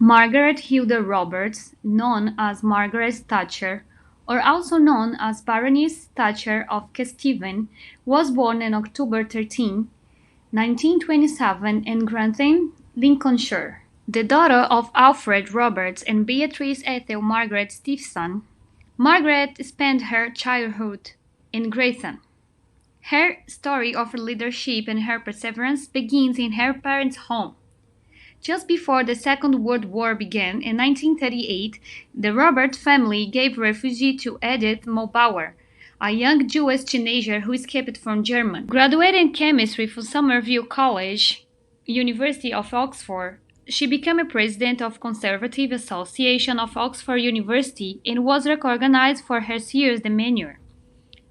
Margaret Hilda Roberts, known as Margaret Thatcher, or also known as Baroness Thatcher of Kesteven, was born on October 13, 1927 in Grantham, Lincolnshire. The daughter of Alfred Roberts and Beatrice Ethel Margaret Stephenson, Margaret spent her childhood in Grantham. Her story of leadership and her perseverance begins in her parents' home. Just before the Second World War began in 1938, the Robert family gave refuge to Edith Molbauer, a young Jewish teenager who escaped from Germany. Graduated in chemistry from Somerville College, University of Oxford, she became a president of Conservative Association of Oxford University and was recognized for her serious demeanor.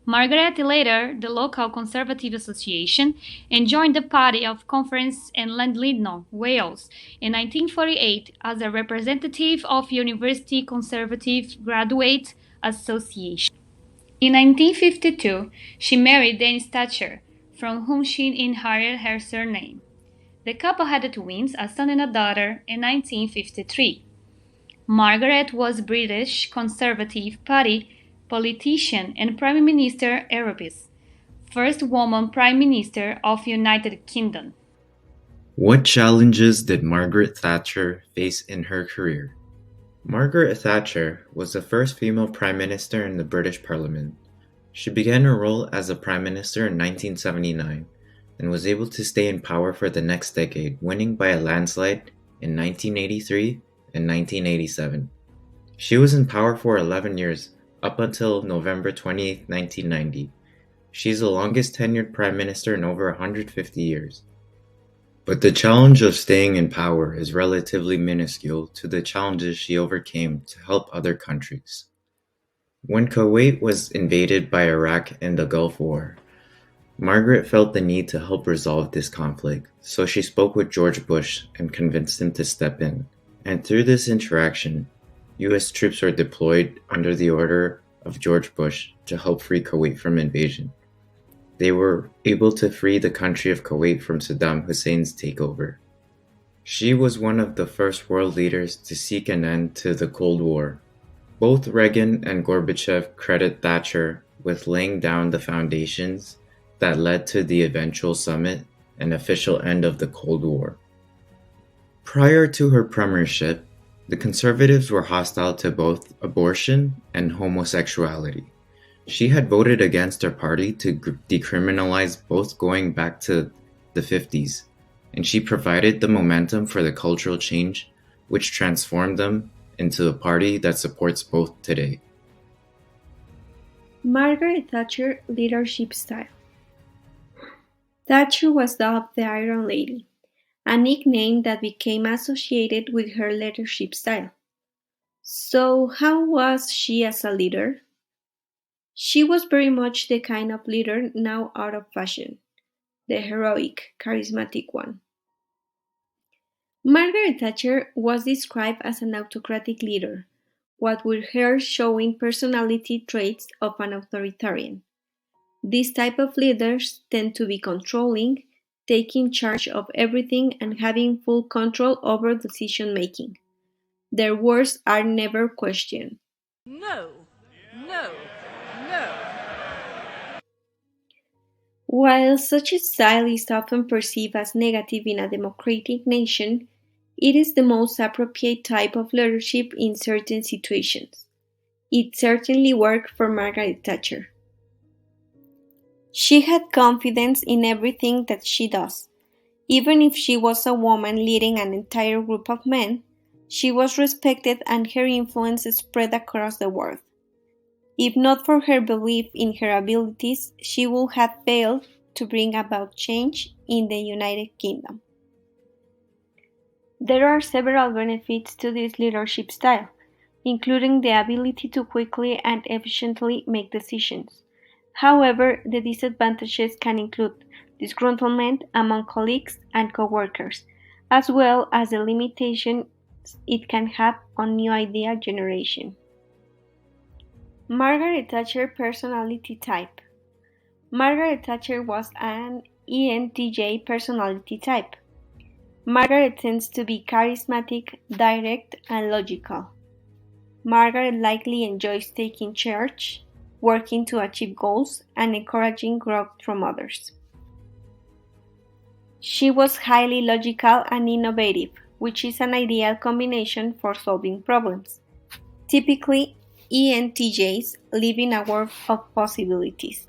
Margaret later the local Conservative Association and joined the Party of Conference in Llandudno, Wales, in 1948 as a representative of University Conservative Graduate Association. In 1952, she married Dennis Thatcher, from whom she inherited her surname. The couple had twins, a son and a daughter, in 1953. Margaret was British Conservative Party politician and Prime Minister Europes, first woman Prime Minister of United Kingdom. What challenges did Margaret Thatcher face in her career? Margaret Thatcher was the first female Prime Minister in the British Parliament. She began her role as a Prime Minister in 1979 and was able to stay in power for the next decade, winning by a landslide in 1983 and 1987. She was in power for 11 years, up until November 28, 1990. She is the longest tenured Prime Minister in over 150 years. But the challenge of staying in power is relatively minuscule to the challenges she overcame to help other countries. When Kuwait was invaded by Iraq in the Gulf War, Margaret felt the need to help resolve this conflict, so she spoke with George Bush and convinced him to step in. And through this interaction, U.S. troops were deployed under the order of George Bush to help free Kuwait from invasion. They were able to free the country of Kuwait from Saddam Hussein's takeover. She was one of the first world leaders to seek an end to the Cold War. Both Reagan and Gorbachev credit Thatcher with laying down the foundations that led to the eventual summit and official end of the Cold War. Prior to her premiership, the Conservatives were hostile to both abortion and homosexuality. She had voted against her party to decriminalize both going back to the 50s, and she provided the momentum for the cultural change which transformed them into a party that supports both today. Margaret Thatcher leadership style. Thatcher was dubbed the Iron Lady, a nickname that became associated with her leadership style. So, how was she as a leader? She was very much the kind of leader now out of fashion, the heroic, charismatic one. Margaret Thatcher was described as an autocratic leader, what with her showing personality traits of an authoritarian. These type of leaders tend to be controlling, taking charge of everything and having full control over decision making. Their words are never questioned. No, no, no. While such a style is often perceived as negative in a democratic nation, it is the most appropriate type of leadership in certain situations. It certainly worked for Margaret Thatcher. She had confidence in everything that she does. Even if she was a woman leading an entire group of men, she was respected and her influence spread across the world. If not for her belief in her abilities, she would have failed to bring about change in the United Kingdom. There are several benefits to this leadership style, including the ability to quickly and efficiently make decisions. However, the disadvantages can include disgruntlement among colleagues and coworkers, as well as the limitations it can have on new idea generation. Margaret Thatcher personality type. Margaret Thatcher was an ENTJ personality type. Margaret tends to be charismatic, direct, and logical. Margaret likely enjoys taking charge, working to achieve goals, and encouraging growth from others. She was highly logical and innovative, which is an ideal combination for solving problems. Typically, ENTJs live in a world of possibilities.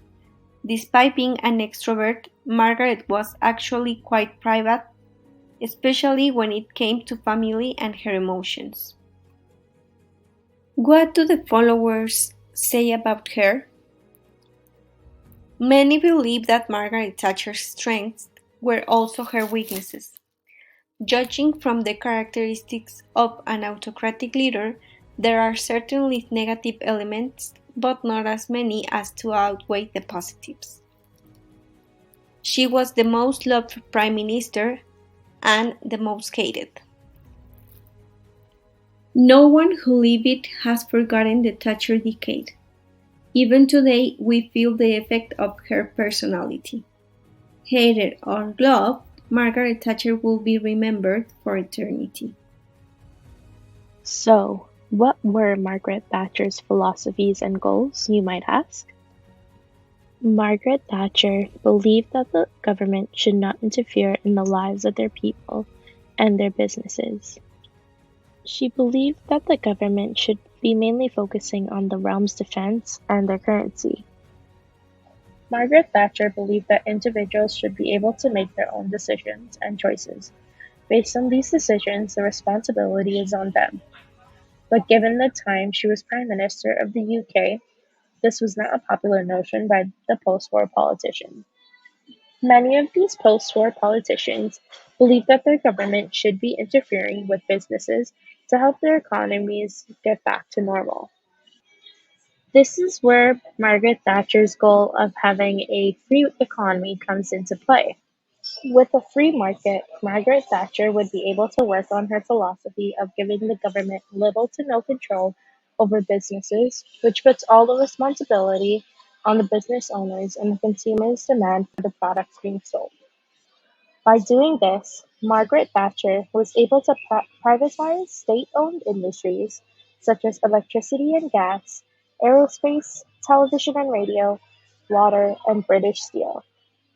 Despite being an extrovert, Margaret was actually quite private, especially when it came to family and her emotions. What do the followers say about her? Many believe that Margaret Thatcher's strengths were also her weaknesses. Judging from the characteristics of an autocratic leader, there are certainly negative elements, but not as many as to outweigh the positives. She was the most loved prime minister and the most hated. No one who lived it has forgotten the Thatcher decade. Even today, we feel the effect of her personality. Hated or loved, Margaret Thatcher will be remembered for eternity. So, what were Margaret Thatcher's philosophies and goals, you might ask? Margaret Thatcher believed that the government should not interfere in the lives of their people and their businesses. She believed that the government should be mainly focusing on the realm's defense and their currency. Margaret Thatcher believed that individuals should be able to make their own decisions and choices. Based on these decisions, the responsibility is on them. But given the time she was Prime Minister of the UK, this was not a popular notion by the post-war politicians. Many of these post-war politicians believed that their government should be interfering with businesses to help their economies get back to normal. This is where Margaret Thatcher's goal of having a free economy comes into play. With a free market, Margaret Thatcher would be able to work on her philosophy of giving the government little to no control over businesses, which puts all the responsibility on the business owners and the consumers' demand for the products being sold. By doing this, Margaret Thatcher was able to privatize state-owned industries such as electricity and gas, aerospace, television and radio, water, and British Steel,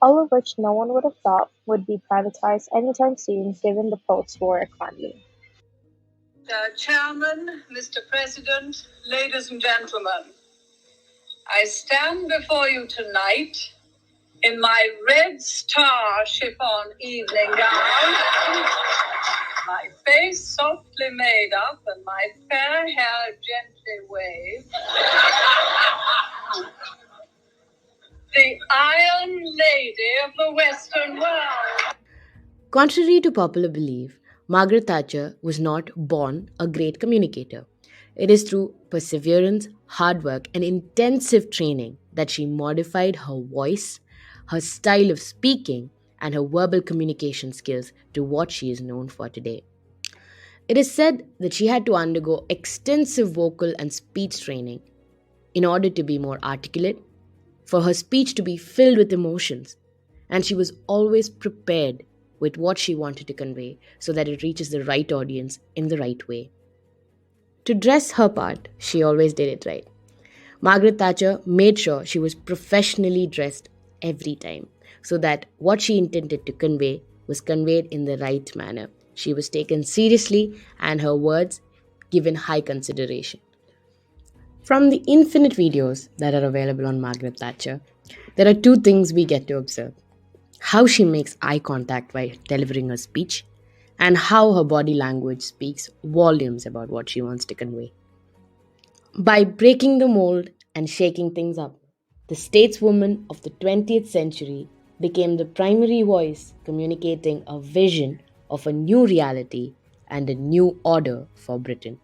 all of which no one would have thought would be privatized anytime soon given the post-war economy. Mr. Chairman, Mr. President, ladies and gentlemen, I stand before you tonight in my red star chiffon evening gown, my face softly made up and my fair hair gently waved. The Iron Lady of the Western world. Contrary to popular belief, Margaret Thatcher was not born a great communicator. It is through perseverance, hard work, and intensive training that she modified her voice, her style of speaking, and her verbal communication skills to what she is known for today. It is said that she had to undergo extensive vocal and speech training in order to be more articulate, for her speech to be filled with emotions, and she was always prepared with what she wanted to convey so that it reaches the right audience in the right way. To dress her part, she always did it right. Margaret Thatcher made sure she was professionally dressed every time so that what she intended to convey was conveyed in the right manner. She was taken seriously and her words given high consideration. From the infinite videos that are available on Margaret Thatcher, there are two things we get to observe: how she makes eye contact while delivering her speech, and how her body language speaks volumes about what she wants to convey. By breaking the mold and shaking things up, the stateswoman of the 20th century became the primary voice communicating a vision of a new reality and a new order for Britain.